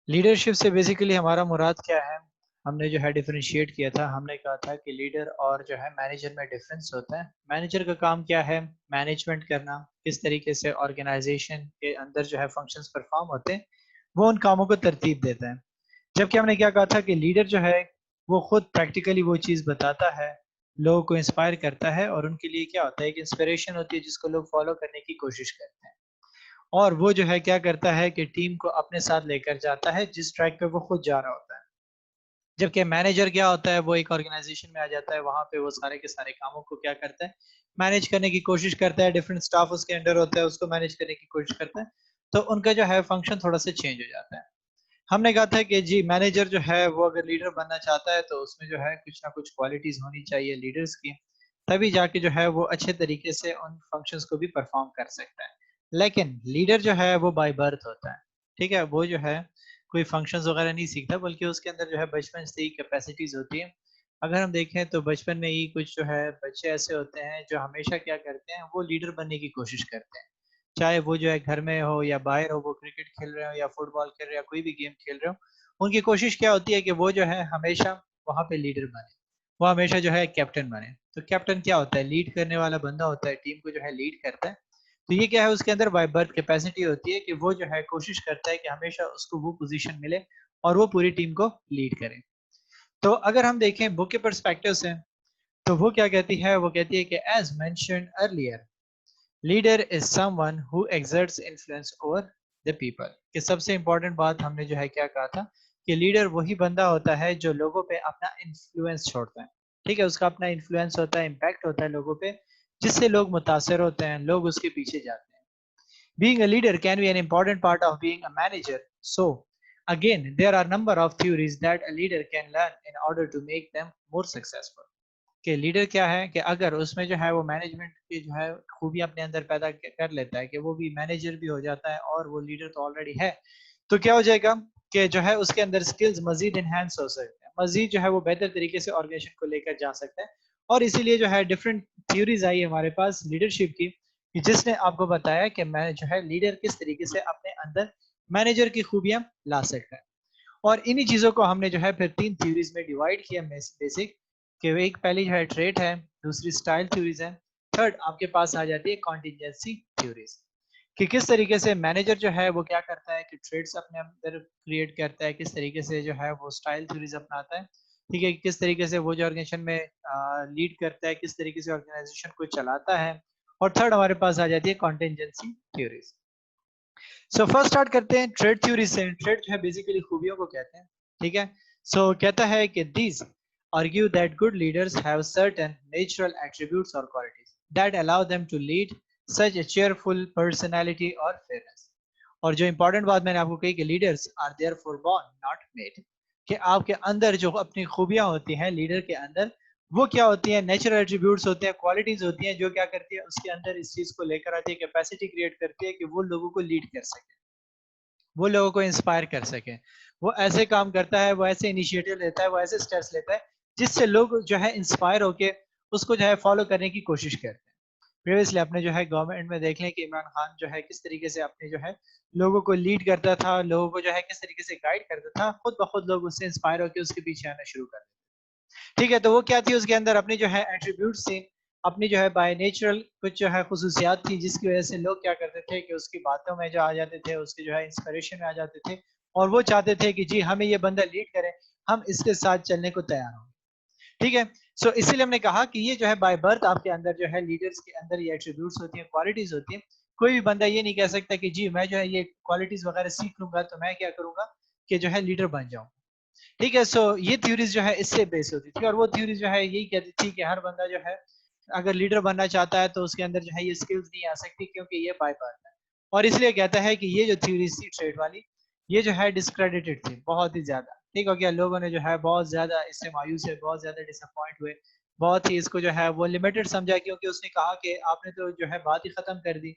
Leadership से basically हमारा मुराद क्या है? हमने जो है डिफरेंशिएट किया था, हमने कहा था कि लीडर और जो है मैनेजर में डिफरेंस होता है। मैनेजर का काम क्या है? मैनेजमेंट करना, किस तरीके से ऑर्गेनाइजेशन के अंदर जो है फंक्शंस परफॉर्म होते हैं, वो उन कामों को तरतीब देता है। जबकि हमने क्या कहा था कि लीडर जो है वो खुद प्रैक्टिकली वो चीज़ बताता है, लोगों को इंस्पायर करता है और उनके लिए क्या होता है कि इंस्पिरेशन होती है जिसको लोग फॉलो करने की कोशिश करते हैं। और वो जो है क्या करता है कि टीम को अपने साथ लेकर जाता है जिस ट्रैक पे वो खुद जा रहा होता है। जबकि मैनेजर क्या होता है, वो एक ऑर्गेनाइजेशन में आ जाता है, वहां पे वो सारे के सारे कामों को क्या करता है, मैनेज करने की कोशिश करता है। डिफरेंट स्टाफ उसके अंडर होता है, उसको मैनेज करने की कोशिश करता है। तो उनका जो है फंक्शन थोड़ा सा चेंज हो जाता है। हमने कहा था कि जी मैनेजर जो है वो अगर लीडर बनना चाहता है तो उसमें जो है कुछ ना कुछ क्वालिटीज होनी चाहिए लीडर्स की, तभी जाके जो है वो अच्छे तरीके से उन फंक्शंस को भी परफॉर्म कर सकता है। लेकिन लीडर जो है वो बाय बर्थ होता है, ठीक है, वो जो है कोई फंक्शंस वगैरह नहीं सीखता, बल्कि उसके अंदर जो है बचपन से ही कैपेसिटीज होती है। अगर हम देखें तो बचपन में ही कुछ जो है बच्चे ऐसे होते हैं जो हमेशा क्या करते हैं, वो लीडर बनने की कोशिश करते हैं। चाहे वो जो है घर में हो या बाहर हो, वो क्रिकेट खेल रहे हो या फुटबॉल खेल रहे हो या कोई भी गेम खेल रहे हो, उनकी कोशिश क्या होती है कि वो जो है हमेशा वहां पे लीडर बने, वो हमेशा जो है कैप्टन बने। तो कैप्टन क्या होता है? लीड करने वाला बंदा होता है, टीम को जो है लीड करता है। तो ये क्या है, उसके अंदर बाय बर्थ कैपेसिटी होती है कि वो जो है कोशिश करता है कि हमेशा उसको वो पोजीशन मिले और वो पूरी टीम को लीड करे। तो अगर हम देखें बुक के परस्पेक्टिव से, तो वो क्या कहती है, वो कहती है कि as mentioned earlier, leader is someone who exerts influence over the people. कि सबसे इंपॉर्टेंट बात हमने जो है क्या कहा था कि लीडर वही बंदा होता है जो लोगों पे अपना इन्फ्लुएंस छोड़ता है। ठीक है, उसका अपना इन्फ्लुएंस होता है, इम्पैक्ट होता है लोगों पे, जिससे लोग मुतासर होते हैं, लोग उसके पीछे जाते हैं। Being a leader can be an important part of being a manager. So again, there are number of theories that a leader can learn in order to make them more successful. कि leader क्या है कि अगर उसमें जो है वो management की जो है खूबी अपने अंदर पैदा कर लेता है, कि वो भी मैनेजर भी हो जाता है और वो लीडर तो ऑलरेडी है, तो क्या हो जाएगा कि जो है उसके अंदर स्किल्स मजीद इनहेंस हो सकते हैं, मजीद जो है वो बेहतर तरीके से ऑर्गेनाइजेशन को लेकर जा सकता है। और इसीलिए जो है डिफरेंट थ्योरीज आई हमारे पास लीडरशिप की, कि जिसने आपको बताया कि मैं जो है लीडर किस तरीके से अपने अंदर मैनेजर की खूबियां ला सकता है। और इन्हीं चीजों को हमने जो है फिर तीन थ्योरीज में डिवाइड किया बेसिक, कि एक पहली जो है ट्रेट है, दूसरी स्टाइल थ्योरीज है, थर्ड आपके पास आ जाती है कॉन्टिजेंसी थ्योरीज। कि किस तरीके से मैनेजर जो है वो क्या करता है कि ट्रेड्स अपने अंदर क्रिएट करता है, किस तरीके से जो है वो स्टाइल थ्योरीज अपनाता है। ठीक है, किस तरीके से वो जो ऑर्गेनाइजेशन में लीड करता है, किस तरीके से ऑर्गेनाइजेशन को चलाता है। और थर्ड हमारे पास आ जाती है contingency theories. So first start करते हैं ट्रेड थ्योरी से। ट्रेड जो है बेसिकली खूबियों को कहते हैं। ठीक है, सो कहता है कि these argue that good leaders have certain natural attributes or qualities that allow them to lead such a cheerful personality or fairness. और जो इंपॉर्टेंट बात मैंने आपको कही कि leaders are therefore born not made, कि आपके अंदर जो अपनी खूबियां होती हैं लीडर के अंदर, वो क्या होती हैं? नेचुरल एट्रीब्यूट्स होते हैं, क्वालिटीज होती हैं, जो क्या करती है उसके अंदर इस चीज को लेकर आती है, कैपेसिटी क्रिएट करती है कि वो लोगों को लीड कर सके, वो लोगों को इंस्पायर कर सके। वो ऐसे काम करता है, वो ऐसे इनिशिएटिव लेता है, वो ऐसे स्टेप्स लेता है जिससे लोग जो है इंस्पायर होके उसको जो है फॉलो करने की कोशिश करते हैं। प्रीवियसली अपने जो है गवर्नमेंट में देख लें कि इमरान खान जो है किस तरीके से अपने जो है लोगों को लीड करता था, लोगों को जो है किस तरीके से गाइड करता था, खुद ब खुद लोग उससे इंस्पायर होकर उसके पीछे आना शुरू कर देते। ठीक है, तो वो क्या थी उसके अंदर अपनी जो है एट्रीब्यूट्स थी, अपनी जो है बाय नेचुरल कुछ जो है खुसूसियात थी, जिसकी वजह से लोग क्या करते थे कि उसकी बातों में जो आ जाते थे, उसके जो है इंस्पिरेशन में आ जाते थे, और वो चाहते थे कि जी हमें ये बंदा लीड करे, हम इसके साथ चलने को तैयार हों। ठीक है, सो इसीलिए हमने कहा कि ये जो है बाय बर्थ आपके अंदर जो है लीडर्स के अंदर ये एट्रीब्यूट्स होती हैं, क्वालिटीज होती हैं। कोई भी बंदा ये नहीं कह सकता कि जी मैं जो है ये क्वालिटीज वगैरह सीख लूंगा तो मैं क्या करूंगा कि जो है लीडर बन जाऊं। ठीक है, सो ये थ्योरीज जो है इससे बेस होती थी, और वो थ्योरीज जो है यही कहती थी कि हर बंदा जो है अगर लीडर बनना चाहता है तो उसके अंदर जो है ये स्किल्स नहीं आ सकती, क्योंकि ये बाय बर्थ है। और इसलिए कहता है कि ये जो थ्योरीज थी ट्रेड वाली, ये जो है डिस्क्रेडिटेड थी बहुत ही ज्यादा। ठीक हो गया, लोगों ने जो है बहुत ज्यादा इससे मायूस हुए, बहुत ज्यादा डिसअपॉइंट हुए, बहुत ही इसको जो है वो लिमिटेड समझा, क्योंकि उसने कहा कि आपने तो जो है बात ही खत्म कर दी,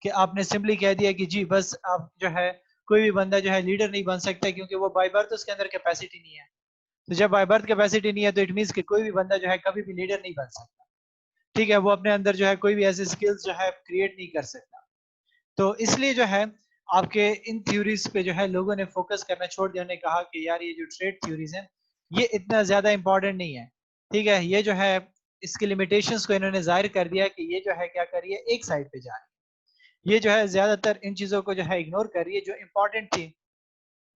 कि आपने सिंपली कह दिया कि जी बस आप जो है कोई भी बंदा जो है लीडर नहीं बन सकता, क्योंकि वो बाय बर्थ उसके अंदर कैपेसिटी नहीं है। तो जब बाय बर्थ कैपेसिटी नहीं है तो इट मीन्स कि कोई भी बंदा जो है कभी भी लीडर नहीं बन सकता। ठीक है, वो अपने अंदर जो है कोई भी ऐसे स्किल्स जो है क्रिएट नहीं कर सकता। तो इसलिए जो है आपके इन थ्योरीज पे जो है लोगों ने फोकस करना छोड़ दिया, उन्होंने कहा कि यार ये जो ट्रेड थ्योरीज हैं ये इतना ज्यादा इंपॉर्टेंट नहीं है, ठीक है, ये जो है इसके लिमिटेशंस को इन्होंने जाहिर कर दिया कि ये जो है क्या कर रही है, एक साइड पे जा रही है, ये जो है ज्यादातर इन चीजों को जो है इग्नोर कर रही है जो इंपॉर्टेंट थी,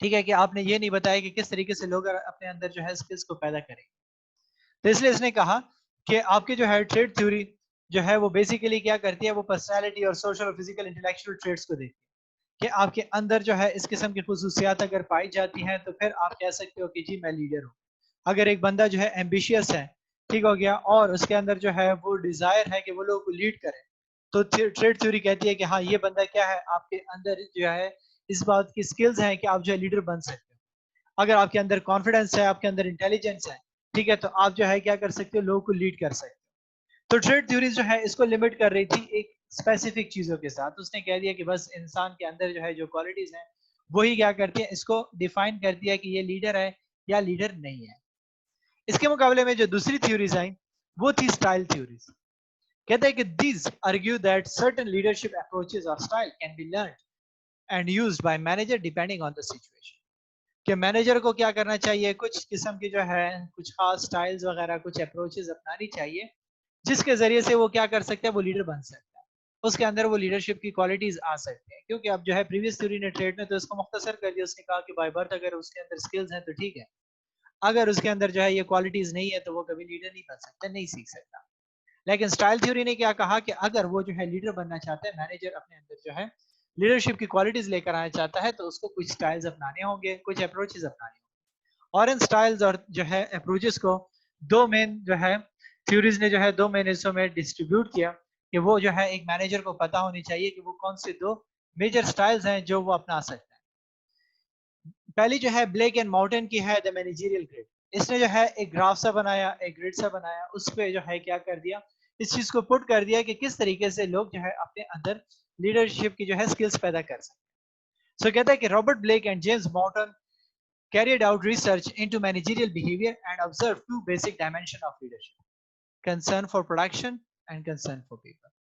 ठीक है, कि आपने ये नहीं बताया कि किस तरीके से लोग अपने अंदर जो है स्किल्स को पैदा करें। तो इसलिए इसने कहा कि आपके जो है ट्रेड थ्योरी जो है वो बेसिकली क्या करती है, वो पर्सनालिटी और सोशल और फिजिकल इंटेलेक्चुअल ट्रेड्स को देखती है कि आपके अंदर जो है इस किस्म की खुसूसियात अगर पाई जाती हैं तो फिर आप कह सकते हो कि जी मैं लीडर हूँ। अगर एक बंदा जो है एम्बिशियस है, ठीक हो गया, और उसके अंदर जो है वो डिजायर है कि वो लोगों को लीड करे, तो ट्रेड थ्योरी कहती है कि हाँ ये बंदा क्या है, आपके अंदर जो है इस बात की स्किल्स हैं कि आप जो है लीडर बन सकते हो। अगर आपके अंदर कॉन्फिडेंस है, आपके अंदर इंटेलिजेंस है, ठीक है, तो आप जो है क्या कर सकते हो, लोगों को लीड कर सकते हो। तो ट्रेड थ्योरीज जो है इसको लिमिट कर रही थी एक स्पेसिफिक चीजों के साथ। उसने कह दिया कि बस इंसान के अंदर जो है जो क्वालिटीज हैं वही क्या करती है, इसको डिफाइन करती है कि ये लीडर है या लीडर नहीं है। इसके मुकाबले में जो दूसरी थ्योरीज आई वो थी स्टाइल थ्योरीज। कहते हैं कि these argue that certain leadership approaches और style can be learned and used by manager depending on the situation. कि मैनेजर को क्या करना चाहिए, कुछ किस्म की जो है कुछ खास स्टाइल्स वगैरह कुछ अप्रोचेस अपनानी चाहिए जिसके जरिए से वो क्या कर सकते हैं, वो लीडर बन सकता है, उसके अंदर वो लीडरशिप की क्वालिटीज आ सकती हैं। क्योंकि अब जो है प्रीवियस थ्योरी ने ट्रेड ने तो इसको मुख्तसर कर दिया, उसने कहा कि बाय बर्थ अगर उसके अंदर स्किल्स हैं तो ठीक है, अगर उसके अंदर जो है ये क्वालिटीज नहीं है तो वो कभी लीडर नहीं बन सकता, नहीं सीख सकता। लेकिन स्टाइल थ्योरी ने क्या कहा कि अगर वो जो है लीडर बनना चाहता है, मैनेजर अपने अंदर जो है लीडरशिप की क्वालिटीज लेकर आना चाहता है, तो उसको कुछ स्टाइल्स अपनाने होंगे, कुछ अप्रोचेस अपनाने होंगे। और इन स्टाइल्स और जो है अप्रोचेस को दो मेन जो है थ्योरीज ने जो है दो मेन हिस्सों में डिस्ट्रीब्यूट किया कि वो जो है एक मैनेजर को पता होनी चाहिए कि वो कौन से दो मेजर स्टाइल्स हैं जो वो अपना सकता है। पहली जो है ब्लेक एंड माउंटेन की है द मैनेजरियल ग्रिड। इसने जो है एक ग्राफ सा बनाया, एक ग्रिड सा बनाया, उस पे जो है क्या कर दिया, इस चीज को पुट कर दिया कि किस तरीके से लोग जो है अपने अंदर लीडरशिप की जो है स्किल्स पैदा कर सकते हैं। सो कहता है कि Robert Blake and James Mouton carried out research into managerial behavior and observed two basic dimensions of leadership: concern for production and concern for people।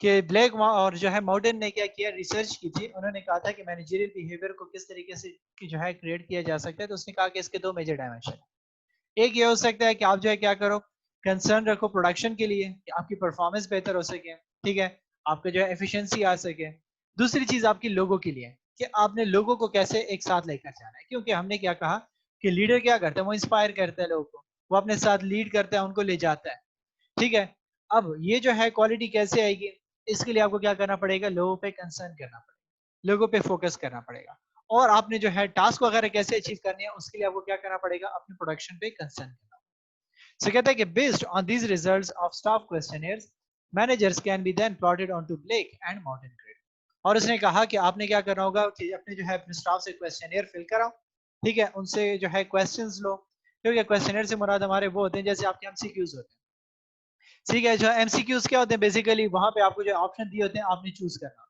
कि ब्लैक और जो है मॉडर्न ने क्या किया, रिसर्च की थी, उन्होंने कहा था कि मैनेजरियल बिहेवियर को किस तरीके से जो है क्रिएट किया जा सकता है। तो उसने कहा कि इसके दो मेजर डायमेंशन है। एक ये हो सकता है कि आप जो है क्या करो, कंसर्न रखो प्रोडक्शन के लिए कि आपकी परफॉर्मेंस बेहतर हो सके, ठीक है, आपका जो है एफिशिएंसी आ सके। दूसरी चीज आपकी लोगों के लिए कि आपने लोगों को कैसे एक साथ लेकर जाना है, क्योंकि हमने क्या कहा कि लीडर क्या करता है, वो इंस्पायर करता है लोगों को, वो अपने साथ लीड करता है, उनको ले जाता है, ठीक है। अब ये जो है क्वालिटी कैसे आएगी, इसके लिए आपको क्या करना पड़ेगा, लोगों पे कंसर्न करना पड़ेगा, लोगों पे फोकस करना पड़ेगा। और आपने जो है टास्क वगैरह कैसे अचीव करनी है, उसके लिए आपको क्या करना पड़ेगा, अपने प्रोडक्शन पे कंसर्न करना। सो कहता है कि based on these results of staff questionnaires managers can be then plotted on to Blake and Mouton grid. और उसने कहा कि आपने क्या करना होगा कि अपने जो है अपने स्टाफ से क्वेश्चनियर फिल कराओ, ठीक है, उनसे जो है क्वेश्चंस लो, क्योंकि क्वेश्चनियर से मुराद हमारे वो होते हैं जैसे आपके एमसीक्यूज होते हैं, ठीक है। जो एमसीक्यूज क्या होते हैं, बेसिकली वहां पे आपको जो ऑप्शन दिए होते हैं आपने चूज करना।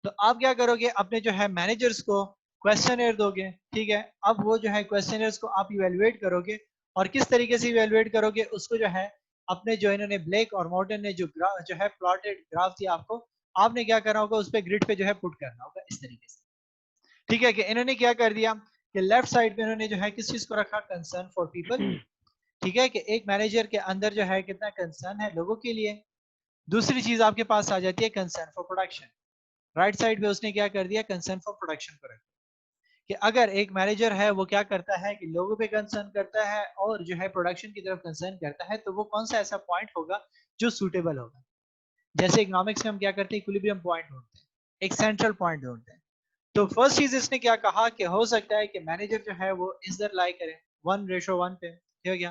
तो आप क्या करोगे, अपने जो है मैनेजर्स को क्वेश्चनर दोगे, ठीक है। अब वो जो है क्वेश्चनर्स को आप इवेलुएट करोगे, और किस तरीके से इवेलुएट करोगे उसको जो है अपने जो इन्होंने ब्लेक और मॉर्टन ने जो है प्लॉटेड ग्राफ दिया आपको, आपने क्या करना होगा, उस पर ग्रिड पे जो है पुट करना होगा इस तरीके से, ठीक है। कि इन्होंने क्या कर दिया कि लेफ्ट साइड पे इन्होंने जो है किस चीज को रखा, कंसर्न फॉर पीपल, ठीक है, कि एक मैनेजर के अंदर जो है कितना कंसर्न है लोगों के लिए। दूसरी चीज आपके पास आ जाती है concern for production. Right side पे उसने क्या कर दिया, कंसर्न फॉर प्रोडक्शन पर, कि अगर एक मैनेजर है वो क्या करता है कि लोगों पे कंसर्न करता है और जो है प्रोडक्शन की तरफ कंसर्न करता है, तो वो कौन सा ऐसा पॉइंट होगा जो सूटेबल होगा। जैसे इकोनॉमिक्स में हम क्या करते हैं, इक्विलिब्रियम पॉइंट ढूंढते हैं, एक सेंट्रल पॉइंट ढूंढते हैं। तो फर्स्ट चीज इसने क्या कहा कि हो सकता है कि मैनेजर जो है वो इधर लाई करे 1:1 पे, ठीक है क्या,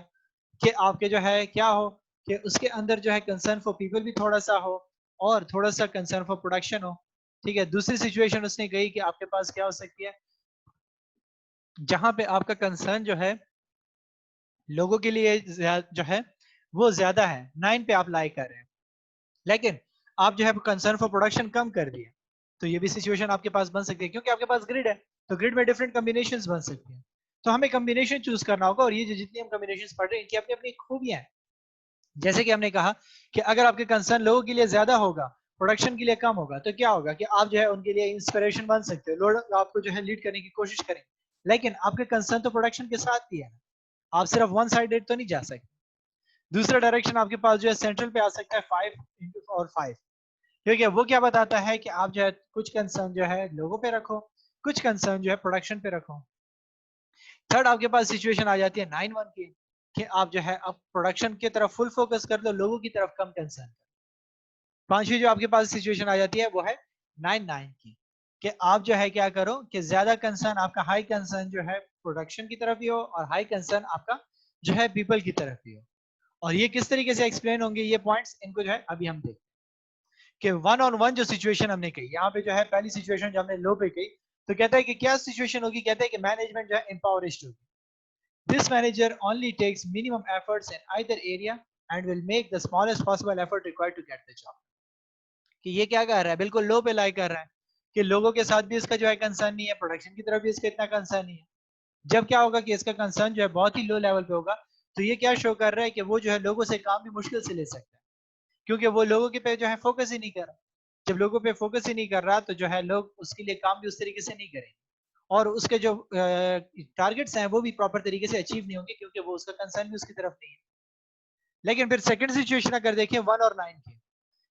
कि आपके जो है क्या हो कि उसके अंदर जो है कंसर्न फॉर पीपल भी थोड़ा सा हो और थोड़ा सा कंसर्न फॉर प्रोडक्शन हो, ठीक है। दूसरी सिचुएशन उसने कही कि आपके पास क्या हो सकती है, जहां पे आपका कंसर्न जो है लोगों के लिए जो है वो ज्यादा है, 9 पे आप लाई कर रहे हैं, लेकिन आप जो है कंसर्न फॉर प्रोडक्शन कम कर दिए, तो ये भी सिचुएशन आपके पास बन सकती है, क्योंकि आपके पास ग्रिड है, तो ग्रिड में डिफरेंट कॉम्बिनेशंस बन सकती हैं। तो हमें कॉम्बिनेशन चूज करना होगा, और ये जो जितनी हम कॉम्बिनेशंस पढ़ रहे हैं इनकी अपनी अपनी खूबियां हैं। जैसे कि हमने कहा कि अगर आपके कंसर्न लोगों के लिए ज्यादा होगा, प्रोडक्शन के लिए कम होगा, तो क्या होगा कि आप जो है उनके लिए इंस्पिरेशन बन सकते हो, लोग आपको जो है लीड करने की कोशिश करेंगे, लेकिन आपके कंसर्न तो प्रोडक्शन के साथ भी है ना, आप सिर्फ वन साइडेड तो नहीं जा सकते। दूसरा डायरेक्शन आपके पास जो है सेंट्रल पे आ सकता है 5 और 5, क्योंकि वो क्या बताता है कि आप जो है कुछ कंसर्न जो है लोगों पे रखो, कुछ कंसर्न जो है प्रोडक्शन पे रखो। थर्ड आपके पास सिचुएशन आ जाती है 9-1 की, कि आप जो है अब प्रोडक्शन की तरफ फुल फोकस कर दो, लोगों की तरफ कम कंसर्न। पांचवी जो आपके पास सिचुएशन आ जाती है वो है 9-9 की, कि आप जो है क्या करो कि ज्यादा कंसर्न आपका, हाई कंसर्न जो है प्रोडक्शन की तरफ ही हो और हाई कंसर्न आपका जो है पीपल की तरफ ही हो। और ये किस तरीके से एक्सप्लेन होंगे ये पॉइंट्स, इनको जो है अभी हम देखते हैं कि वन ऑन वन जो सिचुएशन हमने कही, यहाँ पे जो है पहली सिचुएशन जो हमने लो पे कही, तो कहता है कि क्या सिचुएशन होगी, कहता है कि मैनेजमेंट जो है एम्पावरिस्ट होगी। This manager only takes minimum efforts in either area and will make the smallest possible effort required to get the job. कि ये क्या कर रहा है, बिल्कुल लो पे लाई कर रहा है कि लोगों के साथ भी इसका जो है कंसर्न नहीं है, प्रोडक्शन की तरफ भी इसका इतना कंसर्न नहीं है। जब क्या होगा कि इसका कंसर्न जो है बहुत ही लो लेवल पे होगा, तो ये क्या शो कर रहा है कि वो जो है लोगों से काम भी मुश्किल से ले सकता है, क्योंकि वो लोगों के पे जो है फोकस ही नहीं कर रहा। जब लोगों पे फोकस ही नहीं कर रहा तो जो है लोग उसके लिए काम भी उस तरीके से नहीं करेंगे, और उसके जो टारगेट्स हैं वो भी प्रॉपर तरीके से अचीव नहीं होंगे, क्योंकि वो उसका कंसर्न भी उसकी तरफ नहीं है। लेकिन फिर सेकंड सिचुएशन अगर देखें 1 और 9 की,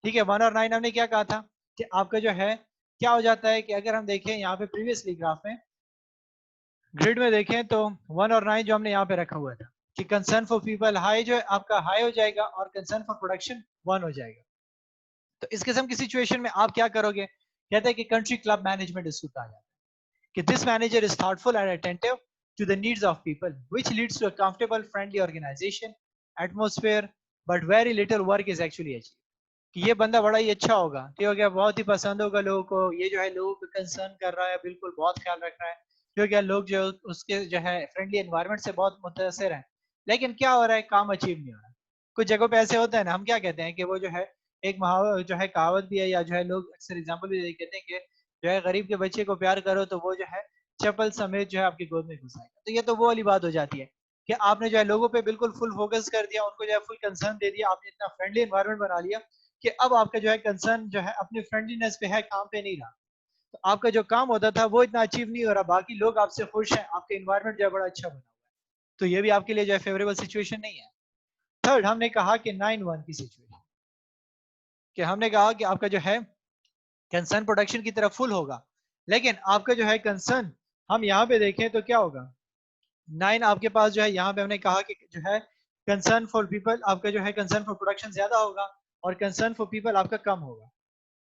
ठीक है, 1 और 9 हमने क्या कहा था कि आपका जो है क्या हो जाता है कि अगर हम देखें यहाँ पे प्रीवियसली ग्राफ में ग्रिड में देखें तो 1 और 9 जो हमने यहाँ पे रखा हुआ था कि कंसर्न फॉर पीपल हाई जो है आपका हाई हो जाएगा और कंसर्न फॉर प्रोडक्शन 1 हो जाएगा। तो इस किस्म की सिचुएशन में आप क्या करोगे, कहते हैं कि कंट्री क्लब मैनेजमेंट इसको कहा जाता है कि this manager is thoughtful and attentive to the needs of people, which leads to a comfortable, friendly organization atmosphere, but very little work is actually achieved. कि ये बंदा बड़ा ही अच्छा होगा, ठीक हो गया, बहुत ही पसंद होगा लोगों को, ये जो है लोगों को कंसर्न कर रहा है, बिल्कुल बहुत ख्याल रख रहा है, ठीक हो गया, लोग जो उसके जो है फ्रेंडली एनवायरनमेंट से बहुत मुतासिर हैं, लेकिन क्या हो रहा है, काम अचीव नहीं हो रहा। कुछ जगहों पे ऐसे होता है ना, हम क्या कहते हैं कि वो जो है एक मुहावरा जो है कहावत भी है, या जो है लोग अक्सर एग्जाम्पल भी कहते हैं कि जो है गरीब के बच्चे को प्यार करो तो वो जो है चप्पल समेत जो है आपकी गोद में घुसाएगा। तो ये तो वो वाली बात हो जाती है कि आपने जो है लोगों पे बिल्कुल फुल फोकस कर दिया, उनको जो है फुल कंसर्न दे दिया, आपने इतना फ्रेंडली एनवायरनमेंट बना लिया कि अब आपका जो है कंसर्न जो है अपनी फ्रेंडलीनेस पे है, काम पे नहीं रहा। तो आपका जो काम होता था वो इतना अचीव नहीं हो रहा, बाकी लोग आपसे खुश हैं, आपके एनवायरनमेंट जो है बड़ा अच्छा बना हुआ है, तो ये भी आपके लिए जो है फेवरेबल सिचुएशन नहीं है। थर्ड हमने कहा कि 9-1 की सिचुएशन, कि हमने कहा कि आपका जो है कंसर्न प्रोडक्शन की तरफ फुल होगा, लेकिन आपका जो है कंसर्न हम यहाँ पे देखें तो क्या होगा, 9 आपके पास जो है यहाँ पे हमने कहा कि जो है कंसर्न फॉर पीपल आपका जो है कंसर्न फॉर प्रोडक्शन ज्यादा होगा और कंसर्न फॉर पीपल आपका कम होगा।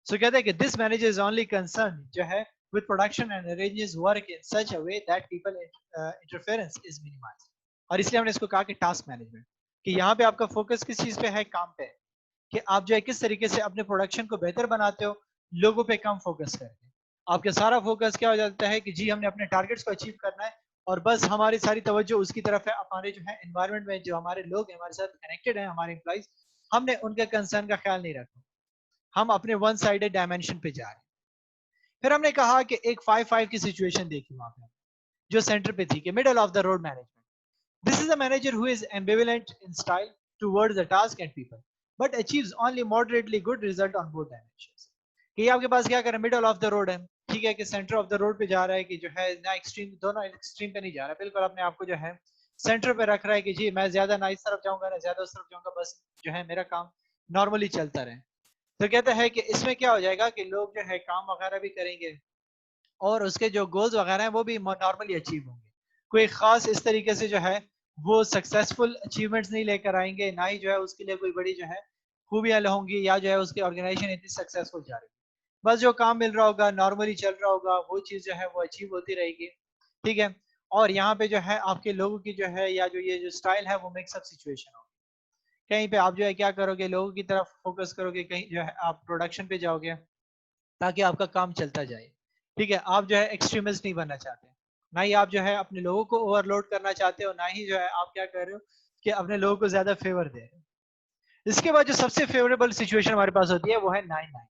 सो कहते हैं कि this manager is only concern जो है with production and arranges work in such a way that people interference is minimised. और इसलिए हमने इसको कहा कि टास्क मैनेजमेंट, कि यहाँ पे आपका फोकस किस चीज पे है, काम पे है, कि आप जो है किस तरीके से अपने प्रोडक्शन को बेहतर बनाते हो, लोगों पे कम फोकस करके। आपका सारा फोकस क्या हो जाता है कि जी हमने अपने टारगेट्स को अचीव करना है, और बस हमारी सारी तवज्जो उसकी तरफ है, हमारे जो है एनवायरनमेंट में जो हमारे लोग हमारे साथ कनेक्टेड हैं, हमारे एम्प्लॉइज, हमने उनके कंसर्न का ख्याल नहीं रखा, हम अपने वन साइडेड डायमेंशन पे जा रहे हैं। फिर हमने कहा कि एक 5-5 की सिचुएशन देखी वहां पे, जो सेंटर पे थी, कि middle of the road management. This is a manager who is ambivalent in style towards the task and people, but achieves only moderately good result on both dimensions. कि आपके पास क्या करें, मिडल ऑफ द रोड है, ठीक है, कि centre of the road पे जा रहा है, कि जो है ना एक्सट्रीम, दोनों एक्सट्रीम पे नहीं जा रहा, बिल्कुल अपने आप को जो है सेंटर पे रख रहा है कि जी मैं ज्यादा ना इस तरफ जाऊंगा ना ज्यादा उस तरफ जाऊंगा, बस जो है मेरा काम नॉर्मली चलता रहे। तो कहता है कि इसमें क्या हो जाएगा कि लोग जो है काम वगैरह भी करेंगे और उसके जो गोल्स वगैरह हैं वो भी नॉर्मली अचीव होंगे, कोई खास इस तरीके से जो है वो सक्सेसफुल अचीवमेंट्स नहीं लेकर आएंगे, ना ही जो है उसके लिए कोई बड़ी जो है खूबियां होंगी, या जो है उसकी ऑर्गेनाइजेशन इतनी सक्सेसफुल जा रही है, बस जो काम मिल रहा होगा नॉर्मली चल रहा होगा, वो चीज जो है वो अचीव होती रहेगी, ठीक है। और यहाँ पे जो है आपके लोगों की जो है या जो ये जो स्टाइल है वो मिक्सअप सिचुएशन होगी, कहीं पे आप जो है क्या करोगे, लोगों की तरफ फोकस करोगे, कहीं जो है आप प्रोडक्शन पे जाओगे ताकि आपका काम चलता जाए, ठीक है। आप जो है एक्सट्रीमिस्ट नहीं बनना चाहते, ना ही आप जो है अपने लोगों को ओवरलोड करना चाहते हो, ना ही जो है आप क्या कर रहे हो कि अपने लोगों को ज्यादा फेवर दे रहे हो। इसके बाद जो सबसे फेवरेबल सिचुएशन हमारे पास होती है वो है 9-9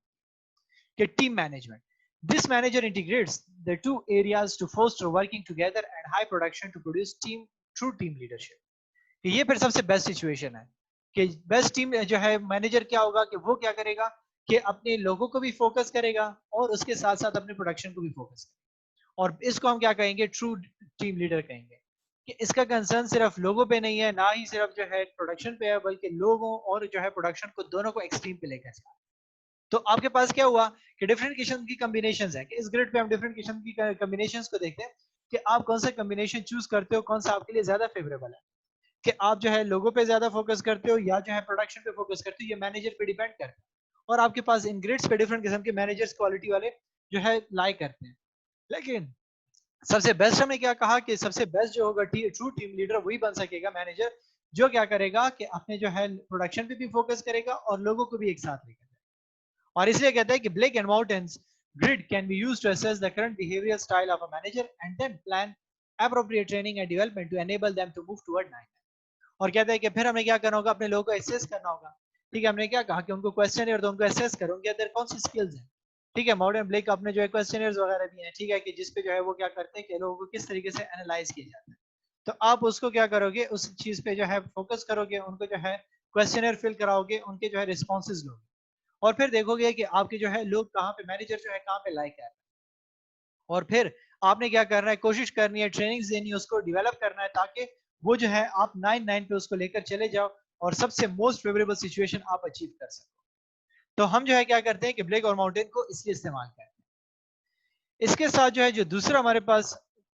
के team management. This manager integrates the two areas to foster working together and high production to produce team true team leadership. ये फिर सबसे बेस्ट सिचुएशन है कि बेस्ट टीम जो है मैनेजर क्या होगा कि वो क्या करेगा कि अपने लोगों को भी फोकस करेगा और उसके साथ साथ अपने प्रोडक्शन को भी फोकस करेगा। और इसको हम क्या कहेंगे, ट्रू टीम लीडर कहेंगे, कि इसका कंसर्न सिर्फ लोगों पे नहीं है, ना ही सिर्फ जो है प्रोडक्शन पे है, बल्कि लोगों और जो है प्रोडक्शन को दोनों को एक्सट्रीम पे लेकर जाए। तो आपके पास क्या हुआ कि डिफरेंट किस्म की कॉम्बिनेशंस है, कि इस ग्रिड पे हम डिफरेंट किस्म की कॉम्बिनेशंस को देखते हैं कि आप कौन सा कॉम्बिनेशन चूज करते हो, कौन सा आपके लिए ज्यादा फेवरेबल है, कि आप जो है लोगों पे ज्यादा फोकस करते हो या जो है प्रोडक्शन पे फोकस करते हो, ये मैनेजर पे डिपेंड करता है। और आपके पास इन ग्रिड्स पे डिफरेंट किस्म के मैनेजर्स क्वालिटी वाले जो है लाई करते हैं। लेकिन सबसे बेस्ट हमने क्या कहा कि सबसे बेस्ट जो होगा ट्रू टीम लीडर वही बन सकेगा मैनेजर, जो क्या करेगा कि अपने जो है प्रोडक्शन पे भी फोकस करेगा और लोगों को भी एक साथ लेकर। और इसलिए कहता है कि Blake and Morton's grid can be used to assess the current behavioral style of a manager and then plan appropriate training and development to enable them to move toward 9। और कहता है कि फिर हमें क्या करना होगा, अपने लोगों को एसेस करना होगा। ठीक है, हमने क्या कहा कि उनको क्वेश्चन तो उनको एसेस करो उनके अंदर कौन सी स्किल्स हैं। ठीक है, मॉडर्न ब्लेक अपने जो है क्वेश्चन वगैरह भी हैं, ठीक है, कि जिसपे जो है वो क्या करते हैं कि लोगों को किस तरीके से एनालाइज किया जाता है। तो आप उसको क्या करोगे, उस चीज पे जो है फोकस करोगे, उनको जो है क्वेश्चनर फिल कराओगे, उनके जो है रिस्पॉन्सेज लोगे, और फिर देखोगे कि आपके जो है लोग कहाँ पे, मैनेजर जो है कहाँ पे लाइक है। और फिर आपने क्या करना है, कोशिश करनी है, ट्रेनिंग्स देनी है, उसको डेवलप करना है, ताकि वो जो है आप 9-9 पे उसको लेकर चले जाओ और सबसे मोस्ट फेवरेबल सिचुएशन आप अचीव कर सको। तो हम जो है क्या करते हैं कि ब्लेक और माउंटेन को इसलिए इस्तेमाल करते हैं। इसके साथ जो है जो दूसरा हमारे पास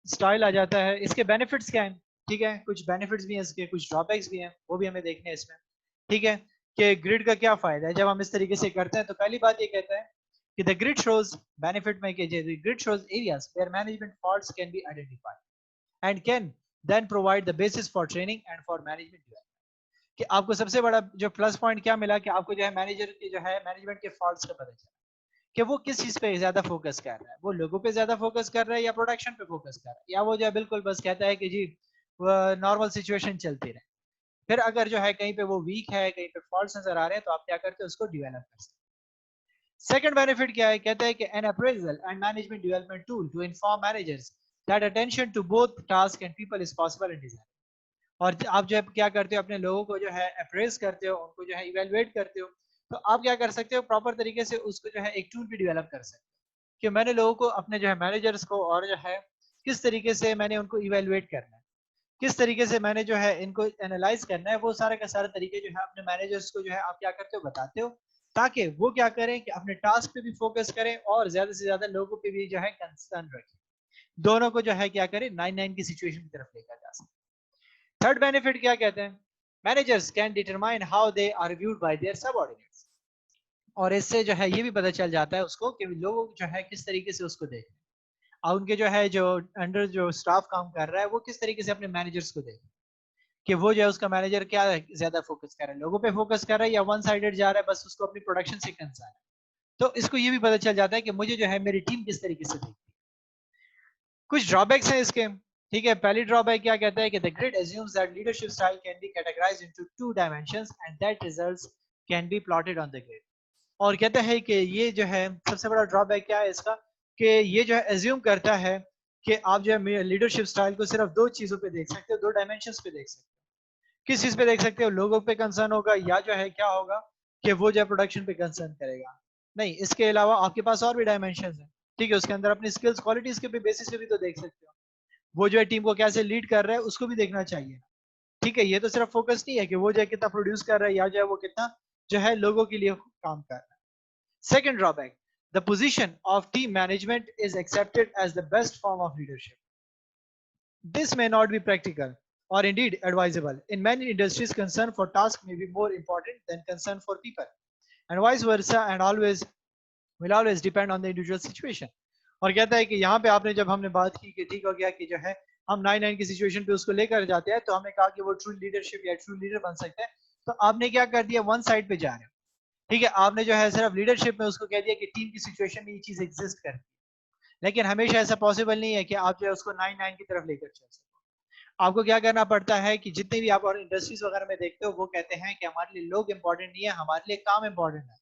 स्टाइल आ जाता है, इसके बेनिफिट्स क्या हैं। ठीक है, कुछ बेनिफिट्स भी हैं इसके, कुछ ड्रॉबैक्स भी हैं, वो भी हमें देखने हैं इसमें। ठीक है, कि ग्रिड का क्या फायदा है जब हम इस तरीके से करते हैं। तो पहली बात ये कहता है कि द ग्रिड शोज बेनिफिट में कि the grid shows areas where management faults can be identified and can then provide the basis for training and for management development. कि आपको सबसे बड़ा जो प्लस पॉइंट क्या मिला कि आपको जो है मैनेजर की जो है मैनेजमेंट के फॉल्ट्स का पता चला कि वो किस चीज पे ज्यादा फोकस कर रहा है, वो लोगों पे ज्यादा फोकस कर रहा है या प्रोडक्शन पे फोकस कर रहा है, या वो जो है बिल्कुल बस कहता है कि जी नॉर्मल सिचुएशन चलती रहे। फिर अगर जो है कहीं पे वो वीक है, कहीं पे फॉल्ट्स नजर आ रहे हैं, तो आप क्या करते हो, उसको डेवलप कर सकते हैं। सेकंड बेनिफिट क्या है, कहता है कि an appraisal and management development tool to inform managers that attention to both task and people is possible in design. और आप जो है क्या करते हो, अपने लोगों को जो है अप्रेज करते हो, उनको जो है इवेलुएट करते हो। तो आप क्या कर सकते हो, प्रॉपर तरीके से उसको जो है एक टूल भी डेवलप कर सकते हो कि मैंने लोगों को, अपने जो है मैनेजर्स को, और जो है किस तरीके से मैंने उनको इवेलुएट करना है, किस तरीके से मैंने जो है इनको एनालाइज करना है, वो सारे का सारा तरीके जो है अपने मैनेजर्स को जो है आप क्या करते हो, बताते हो, ताकि वो क्या करें कि अपने टास्क पे भी फोकस करें और ज्यादा से ज्यादा लोगों पे भी जो है कंसर्न रखें, दोनों को जो है क्या करें 9-9 की सिचुएशन की तरफ लेकर जा सके। थर्ड बेनिफिट क्या कहते हैं, managers can determine how they are viewed by their subordinates. और इससे जो है ये भी पता चल जाता है उसको कि लोग जो है किस तरीके से उसको देख रहे हैं, और उनके जो है जो अंडर जो स्टाफ काम कर रहा है वो किस तरीके से अपने मैनेजर्स को देख, कि वो जो है उसका मैनेजर क्या ज्यादा फोकस कर रहा है, लोगों पे फोकस कर रहा है या वन साइडेड जा रहा है, बस उसको अपनी प्रोडक्शन से कंसर्न है। तो इसको ये भी पता चल जाता है कि मुझे जो है मेरी टीम किस तरीके से देखती है। कुछ ड्रॉबैक्स हैं इसके। ठीक है, पहली ड्रॉबैक क्या कहता है कि the grid assumes that leadership style can be categorized into 2 dimensions and that results can be plotted on the grid। और कहता है कि ये जो है सबसे बड़ा ड्रॉबैक क्या है इसका, कि ये जो है एज्यूम करता है कि आप जो है लीडरशिप स्टाइल को सिर्फ दो चीजों पे देख सकते हो, 2 डायमेंशंस पे देख सकते हो। किस चीज पे देख सकते हो, लोगों पे कंसर्न होगा या जो है क्या होगा कि वो जो है प्रोडक्शन पे कंसर्न करेगा। नहीं, इसके अलावा आपके पास और भी डायमेंशन है। ठीक है, उसके अंदर अपनी स्किल्स क्वालिटीज के बेसिस पे भी तो देख सकते हो, वो जो है टीम को कैसे लीड कर रहा है उसको भी देखना चाहिए। ठीक है, ये तो सिर्फ फोकस नहीं है कि वो जो है कितना प्रोड्यूस कर रहा है या जो है वो कितना जो है लोगों के लिए काम कर रहा है। Second drawback, the position of team management is accepted as the best form of leadership. This may not be practical or indeed advisable. In many industries, concern for tasks may be more important than concern for people, and vice versa, and always will always depend on the individual situation. और कहता है कि यहाँ पे आपने जब हमने बात की कि ठीक हो गया कि जो है हम 9-9 की सिचुएशन पे उसको लेकर जाते हैं, तो हमने कहा कि वो ट्रू लीडरशिप या ट्रू लीडर बन सकते हैं। तो आपने क्या कर दिया, वन साइड पे जा रहे हो। ठीक है, आपने जो है सिर्फ लीडरशिप में उसको कह दिया कि टीम की सिचुएशन में ये चीज एग्जिस्ट करती है, लेकिन हमेशा ऐसा पॉसिबल नहीं है कि आप जो है उसको 9-9 की तरफ लेकर चल सको। आपको क्या करना पड़ता है कि जितने भी आप और इंडस्ट्रीज वगैरह में देखते हो, वो कहते हैं कि हमारे लिए लोग इंपॉर्टेंट नहीं है, हमारे लिए काम इंपॉर्टेंट है।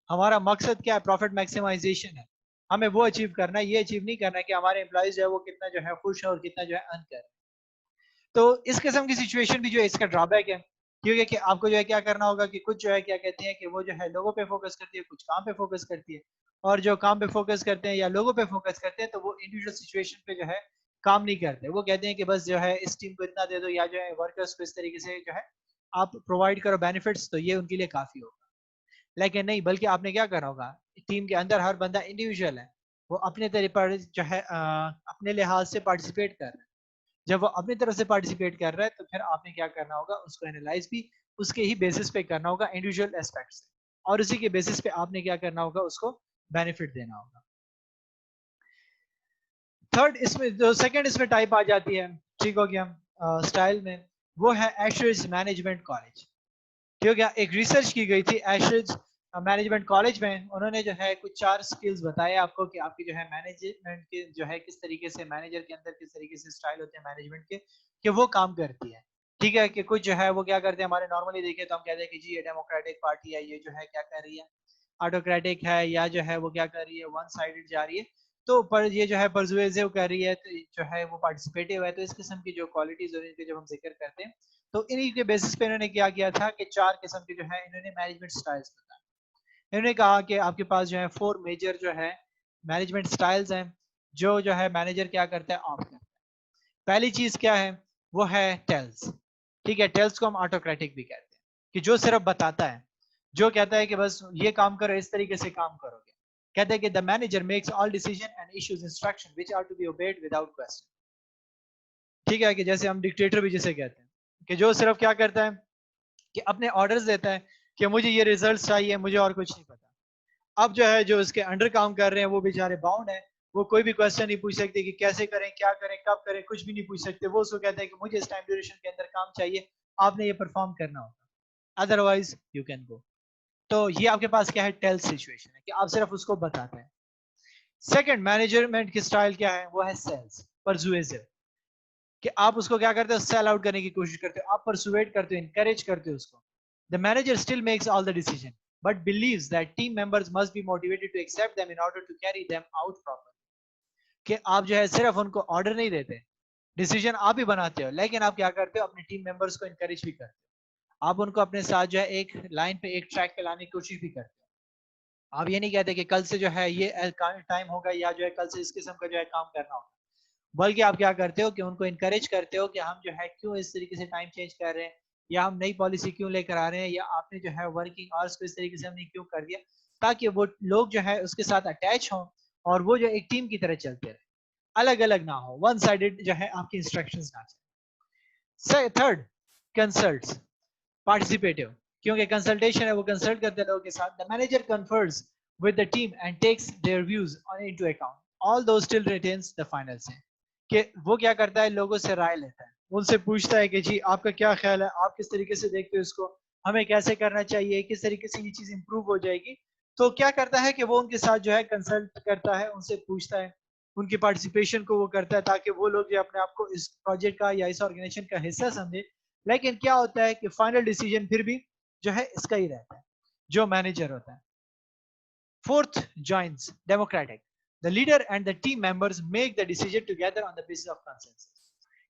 हमारा मकसद क्या है, प्रॉफिट मैक्सिमाइजेशन है। हमें वो अचीव करना है, ये अचीव नहीं करना है कि हमारे एम्प्लॉइज जो है वो कितना जो है खुश है और कितना जो है अर्न कर रहे हैं। तो इस किस्म की सिचुएशन भी जो है इसका ड्रॉबैक है। क्योंकि कि आपको जो है क्या करना होगा कि कुछ जो है क्या कहते हैं कि वो जो है लोगों पे फोकस करती है, कुछ काम पे फोकस करती है, और जो काम पे फोकस करते हैं या लोगों पे फोकस करते हैं तो वो इंडिविजुअल सिचुएशन पे जो है काम नहीं करते। वो कहते हैं कि बस जो है इस टीम को इतना दे दो या जो है वर्कर्स को इस तरीके से जो है आप प्रोवाइड करो बेनिफिट्स, तो ये उनके लिए काफी होगा। लेकिन नहीं, बल्कि आपने क्या करना होगा, टीम के अंदर हर बंदा इंडिविजुअल है, वो अपने तरीके पर जो है अपने लिहाज से पार्टिसिपेट कर रहा है। जब वो अपनी तरफ से पार्टिसिपेट कर रहा है तो फिर आपने क्या करना होगा, उसको एनालाइज भी उसके ही बेसिस पे करना होगा, इंडिविजुअल एस्पेक्ट से, और उसी के बेसिस पे आपने क्या करना होगा, उसको बेनिफिट देना होगा। थर्ड इसमें जो सेकंड इसमें टाइप आ जाती है, ठीक हो गया, स्टाइल में, वो है एशरिज मैनेजमेंट कॉलेज। ठीक है, एक रिसर्च की गई थी एशरिज मैनेजमेंट कॉलेज में। उन्होंने जो है कुछ 4 स्किल्स बताए आपको कि आपकी जो है मैनेजमेंट के जो है किस तरीके से मैनेजर के अंदर किस तरीके से स्टाइल होते हैं मैनेजमेंट के, कि वो काम करती है। ठीक है, कि कुछ जो है वो क्या करते हैं, हमारे नॉर्मली देखें तो हम कहते हैं कि जी ये डेमोक्रेटिक पार्टी है, ये जो है क्या कर रही है, ऑटोक्रेटिक है, या जो है वो क्या कर रही है, वन साइडेड जा रही है। तो पर ये जो है परसुएसिव कर रही है, तो जो है वो पार्टिसिपेटिव है। तो इस किस्म की जो क्वालिटीज और इनके जब हम जिक्र करते हैं तो इन्हीं के बेसिस पे इन्होंने क्या किया था कि 4 किस्म के जो है इन्होंने मैनेजमेंट स्टाइल्स बताए। इन्होंने कहा कि आपके पास जो है 4 मेजर जो है मैनेजमेंट स्टाइल्स हैं, जो है मैनेजर क्या करता है, ऑफ करता है। पहली चीज क्या है, वो है टेल्स। ठीक है, टेल्स को हम ऑटोक्रेटिक भी कहते हैं, कि जो सिर्फ बताता है, जो कहता है कि बस ये काम करो, इस तरीके से काम करोगे। कहते हैं कि the manager makes all decision and issues instruction which are to be obeyed without question. ठीक है, कि जैसे हम डिक्टेटर भी जिसे कहते हैं, कि जो सिर्फ क्या करता है कि अपने ऑर्डर्स देता है कि मुझे ये रिजल्ट चाहिए, मुझे और कुछ नहीं पता। अब जो है जो इसके अंडर काम कर रहे हैं वो बेचारे बाउंड है, वो कोई भी क्वेश्चन नहीं पूछ सकते कि कैसे करें, क्या करें, कब करें, कुछ भी नहीं पूछ सकते। वो उसको कहते हैं कि मुझे इस टाइम ड्यूरेशन के अंदर काम चाहिए, आपने ये परफॉर्म करना होगा, अदरवाइज यू कैन गो। तो ये आपके पास क्या है, टेल सिचुएशन है, कि आप सिर्फ उसको बताते हैं। सेकंड मैनेजमेंट की स्टाइल क्या है, वो है सेल्स परसुएसिव, कि आप उसको क्या करते हो, सेल आउट करने की कोशिश करते हो, आप परसुएट करते हो, इनकरेज करते हो उसको। The manager still makes all the decision but believes that team members must be motivated to accept them in order to carry them out properly. कि आप जो है सिर्फ उनको ऑर्डर नहीं देते, डिसीजन आप ही बनाते हो, लेकिन आप क्या करते हो, अपने टीम मेंबर्स को इनकरेज भी करते हो, आप उनको अपने साथ जो है एक लाइन पे, एक ट्रैक पे लाने की कोशिश भी करते हो। आप ये नहीं कहते कि कल से जो है ये टाइम होगा, या जो है कल से इस किस्म का जो है काम करना होगा, बल्कि आप क्या करते हो कि उनको इनकरेज करते हो कि हम जो है क्यों इस तरीके से टाइम चेंज कर रहे हैं, या हम नई पॉलिसी क्यों लेकर आ रहे हैं, या आपने जो है वर्किंग आवर्स को इस तरीके से हमने क्यों कर दिया, ताकि वो लोग जो है उसके साथ अटैच हों और वो जो एक टीम की तरह चलते रहे, अलग अलग ना हो, वन साइडेड जो है आपकी इंस्ट्रक्शंस ना चले। थर्ड, कंसल्ट्स पार्टिसिपेटिव, क्योंकि कंसल्टेशन है, वो कंसल्ट करते हैं लोगों के साथ। The manager confers with the team and takes their views on into account although still retains the final say. कि वो क्या करता है, लोगों से राय लेता है, उनसे पूछता है कि जी आपका क्या ख्याल है, आप किस तरीके से देखते हो इसको, हमें कैसे करना चाहिए, किस तरीके से ये चीज इंप्रूव हो जाएगी। तो क्या करता है कि वो उनके साथ जो है कंसल्ट करता है, उनसे पूछता है, उनकी पार्टिसिपेशन को वो करता है, ताकि वो लोग जो अपने आप को इस प्रोजेक्ट का या इस ऑर्गेनाइजेशन का हिस्सा समझे। लेकिन क्या होता है कि फाइनल डिसीजन फिर भी जो है इसका ही रहता है, जो मैनेजर होता है। Fourth, joins democratic, the leader and the team members make the decision together on the basis of consensus.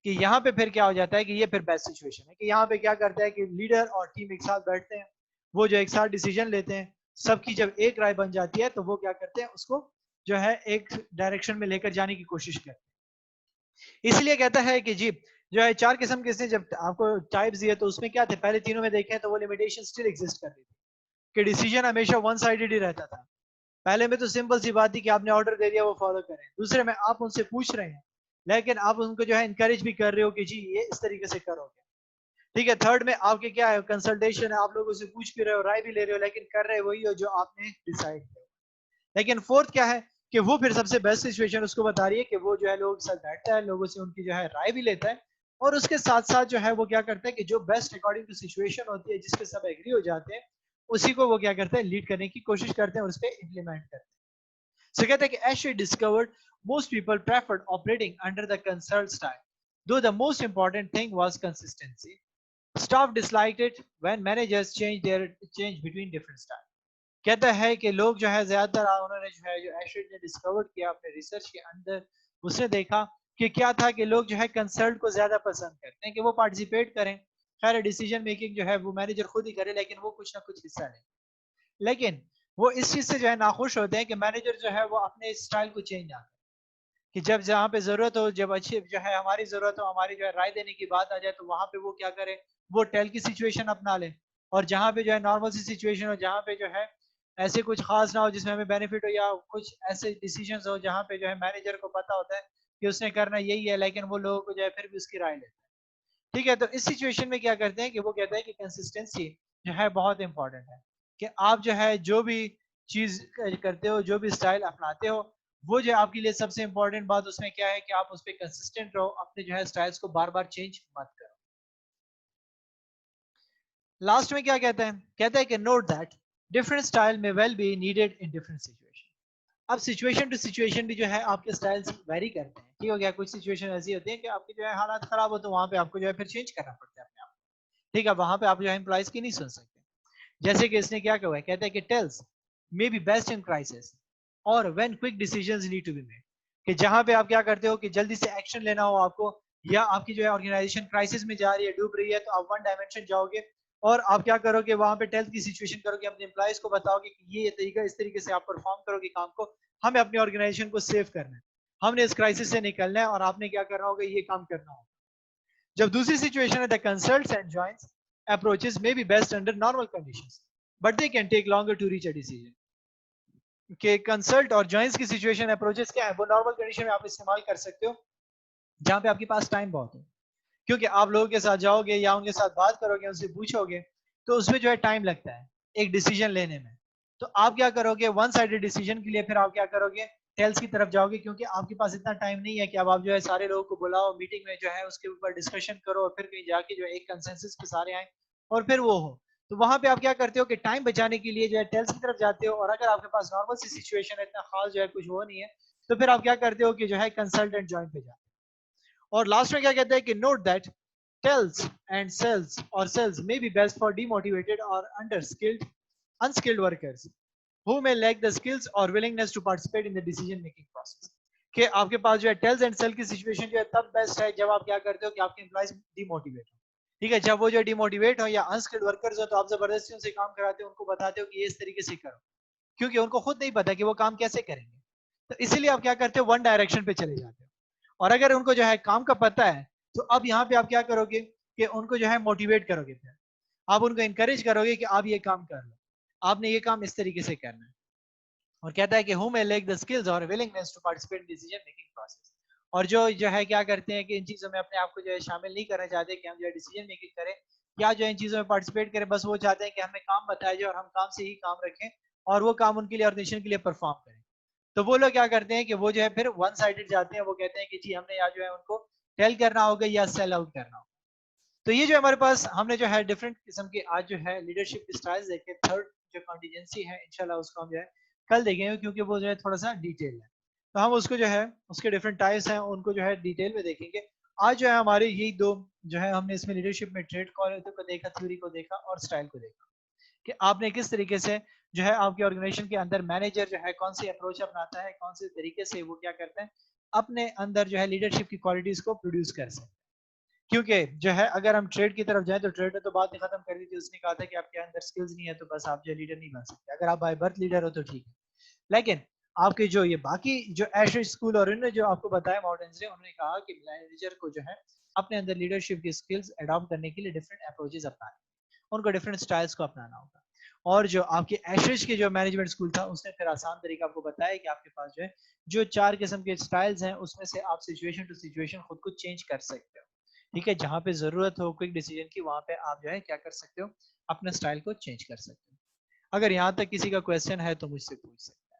कि यहाँ पे फिर क्या हो जाता है कि ये फिर बेस्ट सिचुएशन है, कि यहाँ पे क्या करता है कि लीडर और टीम एक साथ बैठते हैं, वो जो एक साथ डिसीजन लेते हैं, सबकी जब एक राय बन जाती है तो वो क्या करते हैं, उसको जो है एक डायरेक्शन में लेकर जाने की कोशिश करते हैं। इसलिए कहता है कि जी जो है 4 किस्म के, जब आपको टाइप्स दिए तो उसमें क्या थे, पहले तीनों में देखें तो वो लिमिटेशन स्टिल एग्जिस्ट कर रही थी, कि डिसीजन हमेशा वन साइडेड ही रहता था। पहले में तो सिंपल सी बात थी कि आपने ऑर्डर दे दिया, वो फॉलो करें। दूसरे में आप उनसे पूछ रहे हैं, लेकिन आप उनको जो है इंकरेज भी कर रहे हो कि जी ये इस तरीके से करोगे। ठीक है, थर्ड में आपके क्या है, कंसल्टेशन है, आप लोगों से पूछ भी रहे हो, राय भी ले रहे हो, लेकिन कर रहे वही हो जो आपने डिसाइड किया। लेकिन फोर्थ क्या है, कि वो फिर सबसे बेस्ट सिचुएशन उसको बता रही है कि वो जो है लोगों के साथ बैठता है, लोगों से उनकी जो है राय भी लेता है, और उसके साथ साथ जो है वो क्या करता है कि जो बेस्ट अकॉर्डिंग टू सिचुएशन होती है, जिसपे सब एग्री हो जाते हैं, उसी को वो क्या करते हैं, लीड करने की कोशिश करते हैं और उस पर इम्प्लीमेंट करते हैं। सो कहते हैं कि as she discovered most people preferred operating under the consult style, though the most important thing was consistency. Staff disliked it when managers change between different styles. कहता है कि लोग जो है ज्यादातर उन्होंने जो है जो एशर्ड ने डिस्कवर किया अपने रिसर्च के अंदर, उसने देखा कि क्या था कि लोग जो है कंसल्ट को ज्यादा पसंद करते हैं, कि वो पार्टिसिपेट करें, खैर डिसीजन मेकिंग जो है वो मैनेजर खुद ही करे, लेकिन वो कुछ ना कुछ हिस्सा ले। लेकिन वो इस चीज से जो है नाखुश होते हैं कि मैनेजर जो है वो अपने स्टाइल को चेंज ना करे, कि जब जहाँ पे जरूरत हो, जब अच्छी जो है हमारी जरूरत हो, हमारी जो है राय देने की बात आ जाए, तो वहां पे वो क्या करे, वो टेल की सिचुएशन अपना ले। और जहाँ पे जो है नॉर्मल सी सिचुएशन हो, जहाँ पे जो है ऐसे कुछ खास ना हो जिसमें हमें बेनिफिट हो, या कुछ ऐसे डिसीजंस हो जहाँ पे जो है मैनेजर को पता होता है कि उसने करना यही है, लेकिन वो लोगों को जो है फिर भी उसकी राय लेते हैं। ठीक है, तो इस सिचुएशन में क्या करते हैं कि वो कहते हैं कि कंसिस्टेंसी जो है बहुत इंपॉर्टेंट है, कि आप जो है जो भी चीज करते हो, जो भी स्टाइल अपनाते हो, वो जो आपके लिए सबसे इंपॉर्टेंट बात उसमें क्या है कि आप उस पर कंसिस्टेंट रहो, अपने जो है स्टाइल्स को बार बार चेंज मत करो। लास्ट में क्या कहते हैं, कहते हैं कि नोट दैट डिफरेंट स्टाइल में well be needed in different situation. अब सिचुएशन टू सिचुएशन भी जो है आपके स्टाइल्स वेरी करते हैं। ठीक हो गया, कुछ सिचुएशन ऐसी होती है कि आपकी जो है हालात खराब हो, तो वहां पे आपको जो है फिर चेंज करना पड़ता है अपने आप। ठीक है, वहां पे आप जो है एम्प्लॉइज की नहीं सुन सकते। जैसे कि इसने क्या कहा है, कहता है कि tells may be best in crisis और when quick decisions need to be made, कि जहां पे आप क्या करते हो कि जल्दी से एक्शन लेना हो आपको, या आपकी जो है ऑर्गेनाइजेशन क्राइसिस में जा रही है, डूब रही है, तो आप वन डायमेंशन जाओगे और आप क्या करोगे, वहां पे टेल्थ की सिचुएशन करोगे, अपने एम्प्लॉइज को बताओगे कि ये तरीका, इस तरीके से आप परफॉर्म करोगे काम को, हमें अपनी ऑर्गेनाइजेशन को सेव करना है, हमने इस क्राइसिस से निकलना है, और आपने क्या करना होगा, ये काम करना होगा। जब दूसरी सिचुएशन है, the consults and joints approaches may be best under normal conditions, but they can take longer to reach a decision. कि कंसल्ट और जॉइंट्स की सिचुएशन अप्रोचेस क्या है, वो नॉर्मल कंडीशन में आप इस्तेमाल कर सकते हो जहां पे आपके पास टाइम बहुत हो, क्योंकि आप लोगों के साथ जाओगे या उनके साथ बात करोगे, उनसे पूछोगे, तो उसमें जो है टाइम लगता है एक डिसीजन लेने में। तो आप क्या करोगे, वन साइडेड डिसीजन के लिए फिर आप क्या करोगे, टेल्स की तरफ जाओगे, क्योंकि आपके पास इतना टाइम नहीं है कि अब आप जो है सारे लोगों को बुलाओ मीटिंग में, जो है उसके ऊपर डिस्कशन करो, और फिर कहीं जाके जो है एक कंसेंसस पे सारे आए और फिर वो हो। तो वहां पे आप क्या करते हो कि टाइम बचाने के लिए जो है टेल्स की तरफ जाते हो, और अगर आपके पास नॉर्मल सी सिचुएशन है, इतना खास जो है कुछ वो नहीं है, तो फिर आप क्या करते हो कि जो है कंसल्टेंट ज्वाइन पे जाते हो। और लास्ट में क्या कहते हैं कि note that tells and sells और sells may be best for demotivated और under skilled unskilled workers who may lack the skills or willingness to participate in the decision making process। कि आपके पास जो है टेल्स एंड सेल की situation जो है तब बेस्ट है जब आप क्या करते हो कि आपके एम्प्लॉइज डिमोटिवेट हो। ठीक है, जब वो जो डिमोटिवेट हो या अनस्किल्ड वर्कर्स हो, तो आप जबरदस्ती उनसे काम कराते हो, उनको बताते हो कि ये इस तरीके से करो, क्योंकि उनको खुद नहीं पता कि वो काम कैसे करेंगे। तो इसीलिए आप क्या करते हो, वन डायरेक्शन पे चले जाते हो। और अगर उनको जो है काम का पता है, तो अब यहाँ पे आप क्या करोगे कि उनको जो है मोटिवेट करोगे, फिर आप उनको इंकरेज करोगे कि आप ये काम कर लो, आपने ये काम इस तरीके से करना है। और कहता है कि who may lack the skills or willingness to participate in decision making process। और जो है क्या करते हैं कि इन चीजों में अपने आप को जो है शामिल नहीं करना चाहते कि हम जो है डिसीजन मेकिंग करें, या जो इन चीजों में पार्टिसिपेट करें, बस वो चाहते हैं कि हमें काम बताया जाए और हम काम से ही काम रखें, और वो काम उनके लिए ऑर्गेनाइजेशन के लिए परफॉर्म करें। तो वो लोग क्या करते हैं कि वो जो है फिर वन साइडेड जाते हैं, वो कहते हैं कि जी हमने या जो है उनको टेल करना होगा या सेल आउट करना होगा। तो ये जो हमारे पास हमने जो है डिफरेंट किस्म के आज जो है लीडरशिप स्टाइल्स देखे। थर्ड जो कॉन्टिजेंसी है, इंशाल्लाह उसको हम जो है कल देखेंगे, क्योंकि वो जो है थोड़ा सा डिटेल है, तो हम उसको जो है उसके डिफरेंट टाइप्स हैं उनको जो है डिटेल में देखेंगे। आज जो है हमारे यही दो जो है हमने इसमें लीडरशिप में ट्रेड को देखा, थ्योरी को देखा और स्टाइल को देखा, कि आपने किस तरीके से जो है आपके ऑर्गेनाइजेशन के अंदर मैनेजर जो है कौन सी अप्रोच अपनाता है, कौन से तरीके से वो क्या करता है, अपने अंदर जो है लीडरशिप की क्वालिटीज को प्रोड्यूस कर सकते हैं। क्योंकि जो है अगर हम ट्रेड की तरफ जाएं, तो ट्रेड ने तो बात ही खत्म कर दी थी, उसने कहा था कि आपके अंदर स्किल्स नहीं है तो बस आप जो लीडर नहीं बन सकते, अगर आप बाय बर्थ लीडर हो तो ठीक है। लेकिन आपके जो ये बाकी जो एशर स्कूल और इन्होंने जो आपको बताया मॉडर्न से, उन्होंने कहा कि मैनेजर को जो है अपने अंदर लीडरशिप की स्किल्स अडॉप्ट करने के लिए डिफरेंट अप्रोचेस अपनाने, उनको डिफरेंट स्टाइल्स को अपनाना होगा। और जो आपके एशरिश के जो मैनेजमेंट स्कूल था, उसने फिर आसान तरीका आपको बताया कि आपके पास जो है जो चार किस्म के स्टाइल्स हैं, उसमें से आप सिचुएशन टू सिचुएशन खुद को चेंज कर सकते हो। ठीक है, जहां पे जरूरत हो क्विक डिसीजन की, वहां पे आप जो है क्या कर सकते हो, अपने स्टाइल को चेंज कर सकते हो। अगर यहाँ तक किसी का क्वेश्चन है तो मुझसे पूछ सकते हो।